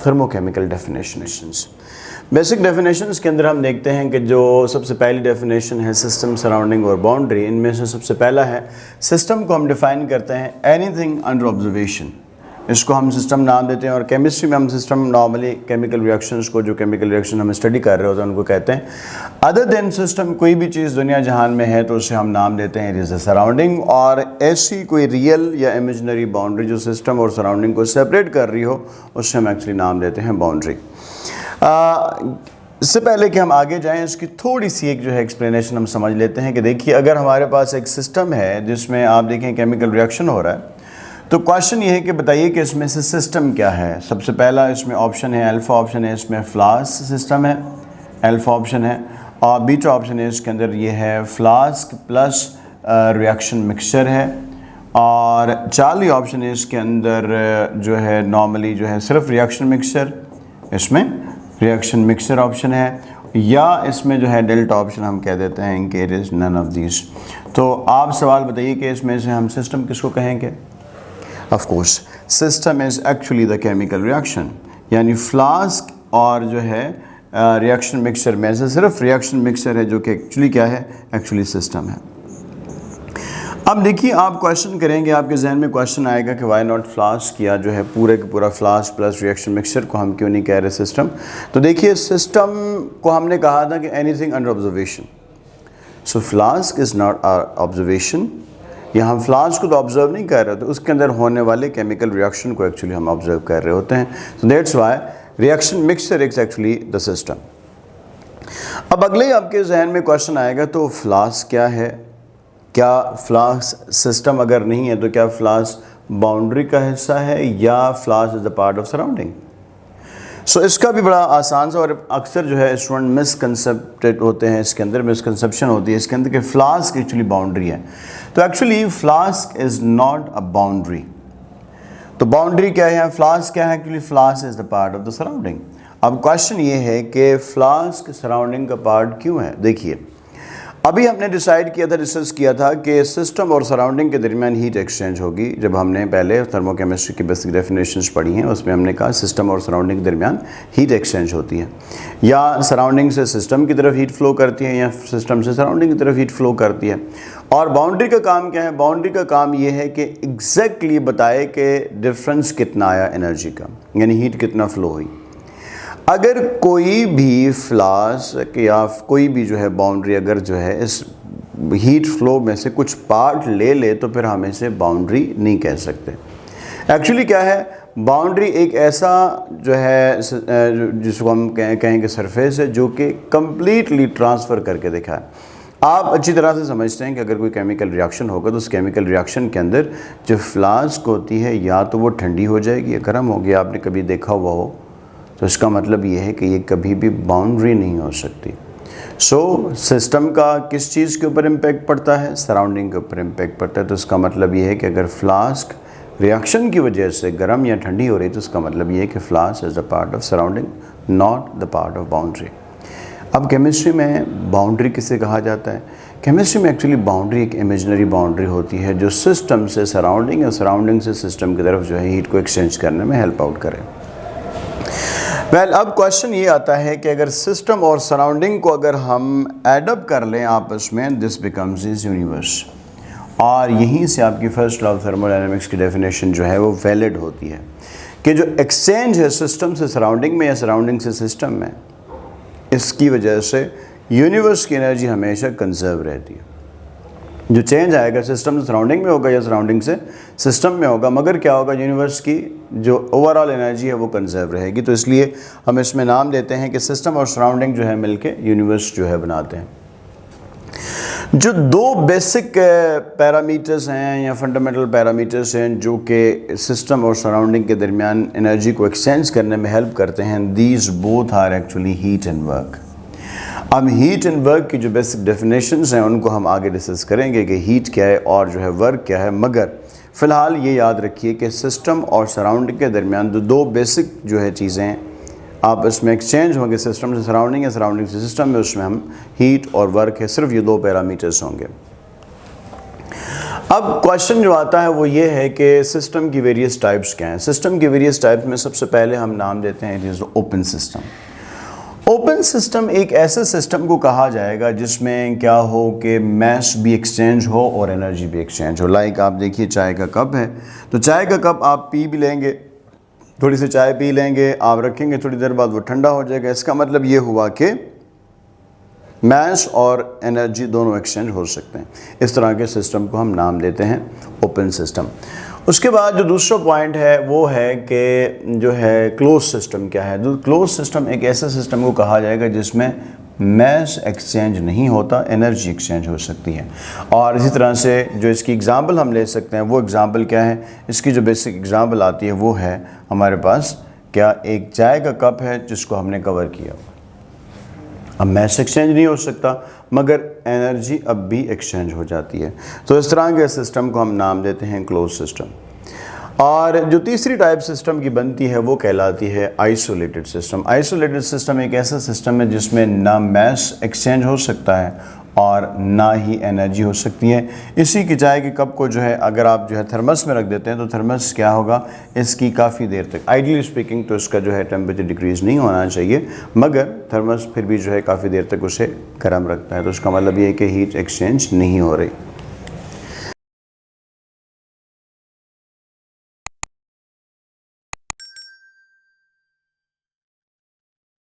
Thermochemical definitions. Basic definitions के अंदर हम देखते हैं कि जो सबसे पहली डेफिनेशन है सिस्टम, सराउंडिंग और बाउंड्री, इनमें से सबसे पहला है सिस्टम को हम डिफ़ाइन करते हैं एनीथिंग अंडर ऑब्जर्वेशन। इसको हम सिस्टम नाम देते हैं और केमिस्ट्री में हम सिस्टम नॉर्मली केमिकल रिएक्शंस को, जो केमिकल रिएक्शन हम स्टडी कर रहे होते हैं, उनको कहते हैं। अदर देन सिस्टम कोई भी चीज़ दुनिया जहान में है तो उसे हम नाम देते हैं इट इज़ अ सराउंडिंग। और ऐसी कोई रियल या इमेजिनरी बाउंड्री जो सिस्टम और सराउंडिंग को सेपरेट कर रही हो उससे हम एक्चुअली नाम देते हैं बाउंड्री। इससे पहले कि हम आगे जाएं, इसकी थोड़ी सी एक जो है एक्सप्लेनेशन हम समझ लेते हैं कि देखिए, अगर हमारे पास एक सिस्टम है जिसमें आप देखें केमिकल रिएक्शन हो रहा है, तो क्वेश्चन ये है कि बताइए कि इसमें से सिस्टम क्या है। सबसे पहला इसमें ऑप्शन है, अल्फ़ा ऑप्शन है, इसमें फ्लास्क सिस्टम है, अल्फ़ा ऑप्शन है। और बीटा ऑप्शन है, इसके अंदर ये है फ्लास्क प्लस रिएक्शन मिक्सचर है। और चार्ली ऑप्शन है, इसके अंदर जो है नॉर्मली जो है सिर्फ रिएक्शन मिक्सचर, इसमें रिएक्शन मिक्सचर ऑप्शन है। या इसमें जो है डेल्टा ऑप्शन हम कह देते हैं कि it is none of these. तो आप सवाल बताइए कि इसमें से हम सिस्टम किसको कहेंगे। Of course system is actually the chemical reaction, यानी फ्लास्क और जो है रिएक्शन मिक्सचर में से सिर्फ रिएक्शन मिक्सचर है जो कि एक्चुअली क्या है, एक्चुअली सिस्टम है। अब देखिए, आप क्वेश्चन करेंगे, आपके जहन में क्वेश्चन आएगा कि वाई नॉट फ्लास्क, या जो है पूरे का पूरा फ्लास्क प्लस रिएक्शन मिक्सचर को हम क्यों नहीं कह रहे सिस्टम। तो देखिए, सिस्टम को हमने कहा था कि anything under observation, so flask is not observation. या हम फ्लास्क को तो ऑब्जर्व नहीं कर रहे, तो उसके अंदर होने वाले केमिकल रिएक्शन को एक्चुअली हम ऑब्जर्व कर रहे होते हैं। So that's why reaction mixture is actually the system. अब अगले ही आपके जहन में क्वेश्चन आएगा, तो फ्लास्क क्या है, क्या फ्लास्क सिस्टम अगर नहीं है तो क्या फ्लास्क बाउंड्री का हिस्सा है या flask is the part of surrounding. So इसका भी बड़ा आसान सा, और अक्सर जो है स्टूडेंट मिसकंसेप्टेड होते हैं, इसके अंदर मिसकंसेप्शन होती है इसके अंदर कि फ्लास्क एक्चुअली बाउंड्री है। तो actually flask is not a boundary. तो बाउंड्री क्या है, फ्लास्क क्या है, actually flask is the part of the surrounding. अब क्वेश्चन ये है कि फ्लास्क सराउंडिंग का पार्ट क्यों है। देखिए, अभी हमने डिसाइड किया था, डिस्कस किया था कि सिस्टम और सराउंडिंग के दरमियान हीट एक्सचेंज होगी। जब हमने पहले थर्मोकेमिस्ट्री की बेसिक डेफिनेशंस पढ़ी हैं, उसमें हमने कहा सिस्टम और सराउंडिंग के दरमियान हीट एक्सचेंज होती है, या सराउंडिंग से सिस्टम की तरफ हीट फ्लो करती है या सिस्टम से सराउंडिंग की तरफ हीट फ्लो करती है। और बाउंड्री का काम क्या है, बाउंड्री का काम ये है कि एग्जैक्टली बताए कि डिफरेंस कितना आया एनर्जी का, यानी हीट कितना फ्लो हुई। अगर कोई भी फ्लास्क या कोई भी जो है बाउंड्री अगर जो है इस हीट फ्लो में से कुछ पार्ट ले ले, तो फिर हम इसे बाउंड्री नहीं कह सकते। एक्चुअली क्या है, बाउंड्री एक ऐसा जो है जिसको हम कहेंगे सरफेस है जो कि कंप्लीटली ट्रांसफ़र करके दिखाए। आप अच्छी तरह से समझते हैं कि अगर कोई केमिकल रिएक्शन होगा तो उस केमिकल रिएक्शन के अंदर जो फ्लास्क होती है या तो वो ठंडी हो जाएगी या गर्म होगी। आपने कभी देखा हुआ हो, तो इसका मतलब ये है कि ये कभी भी बाउंड्री नहीं हो सकती। सो सिस्टम का किस चीज़ के ऊपर इम्पैक्ट पड़ता है, सराउंडिंग के ऊपर इम्पैक्ट पड़ता है। तो इसका मतलब ये है कि अगर फ्लास्क रिएक्शन की वजह से गर्म या ठंडी हो रही, तो इसका मतलब ये है कि flask is the part of surrounding, not the part of boundary. अब केमिस्ट्री में बाउंड्री किसे कहा जाता है। केमिस्ट्री में एक्चुअली बाउंड्री एक इमेजिनरी बाउंड्री होती है जो सिस्टम से सराउंडिंग या सराउंडिंग से सिस्टम की तरफ जो है हीट को एक्सचेंज करने में हेल्प आउट करे। अब क्वेश्चन ये आता है कि अगर सिस्टम और सराउंडिंग को अगर हम एडअप कर लें आपस में, दिस बिकम्स इज यूनिवर्स। और यहीं से आपकी फर्स्ट लॉ ऑफ थर्मोडायनेमिक्स की डेफिनेशन जो है वो वैलिड होती है कि जो एक्सचेंज है सिस्टम से सराउंडिंग में या सराउंडिंग से सिस्टम में, इसकी वजह से यूनिवर्स की एनर्जी हमेशा कंजर्व रहती है। जो चेंज आएगा सिस्टम से सराउंडिंग में होगा या सराउंडिंग से सिस्टम में होगा, मगर क्या होगा, यूनिवर्स की जो ओवरऑल एनर्जी है वो कंजर्व रहेगी। तो इसलिए हम इसमें नाम देते हैं कि सिस्टम और सराउंडिंग जो है मिलके यूनिवर्स जो है बनाते हैं। जो दो बेसिक पैरामीटर्स हैं या फंडामेंटल पैरामीटर्स हैं जो कि सिस्टम और सराउंडिंग के दरमियान एनर्जी को एक्सचेंज करने में हेल्प करते हैं, these both are actually heat and work. अब हीट एंड वर्क की जो बेसिक डेफिनेशंस हैं उनको हम आगे डिस्कस करेंगे कि हीट क्या है और जो है वर्क क्या है, मगर फ़िलहाल ये याद रखिए कि सिस्टम और सराउंडिंग के दरमियान जो दो बेसिक जो है चीज़ें आप इसमें एक्सचेंज होंगे सिस्टम से सराउंडिंग या सराउंडिंग से सिस्टम में, उसमें हम हीट और वर्क है, सिर्फ ये दो पैरामीटर्स होंगे। अब क्वेश्चन जो आता है वो ये है कि सिस्टम की वेरियस टाइप्स क्या हैं। सिस्टम की वेरियस टाइप्स में सबसे पहले हम नाम देते हैं it is open system. Open system एक ऐसे सिस्टम को कहा जाएगा जिसमें क्या हो कि मैस भी एक्सचेंज हो और एनर्जी भी एक्सचेंज हो। लाइक आप देखिए चाय का कप है, तो चाय का कप आप पी भी लेंगे, थोड़ी सी चाय पी लेंगे, आप रखेंगे, थोड़ी देर बाद वो ठंडा हो जाएगा। इसका मतलब ये हुआ कि मैस और एनर्जी दोनों एक्सचेंज हो सकते हैं। इस तरह के सिस्टम को हम नाम देते हैं ओपन सिस्टम। उसके बाद जो दूसरा पॉइंट है वो है कि जो है क्लोज सिस्टम क्या है। क्लोज सिस्टम एक ऐसे सिस्टम को कहा जाएगा जिसमें मैस एक्सचेंज नहीं होता, एनर्जी एक्सचेंज हो सकती है। और इसी तरह से जो इसकी एग्जांपल हम ले सकते हैं वो एग्जांपल क्या है, इसकी जो बेसिक एग्जांपल आती है वो है हमारे पास क्या, एक चाय का कप है जिसको हमने कवर किया। अब मैस एक्सचेंज नहीं हो सकता मगर एनर्जी अब भी एक्सचेंज हो जाती है, तो इस तरह के सिस्टम को हम नाम देते हैं क्लोज सिस्टम। और जो तीसरी टाइप सिस्टम की बनती है वो कहलाती है आइसोलेटेड सिस्टम। आइसोलेटेड सिस्टम एक ऐसा सिस्टम है जिसमें ना मैस एक्सचेंज हो सकता है और ना ही एनर्जी हो सकती है। इसी की चाय के कप को जो है अगर आप जो है थर्मस में रख देते हैं तो थर्मस क्या होगा, इसकी काफ़ी देर तक, आइडियली स्पीकिंग तो इसका जो है टेम्परेचर डिक्रीज़ नहीं होना चाहिए, मगर थर्मस फिर भी जो है काफ़ी देर तक उसे गर्म रखता है। तो उसका मतलब ये है कि हीट एक्सचेंज नहीं हो रही।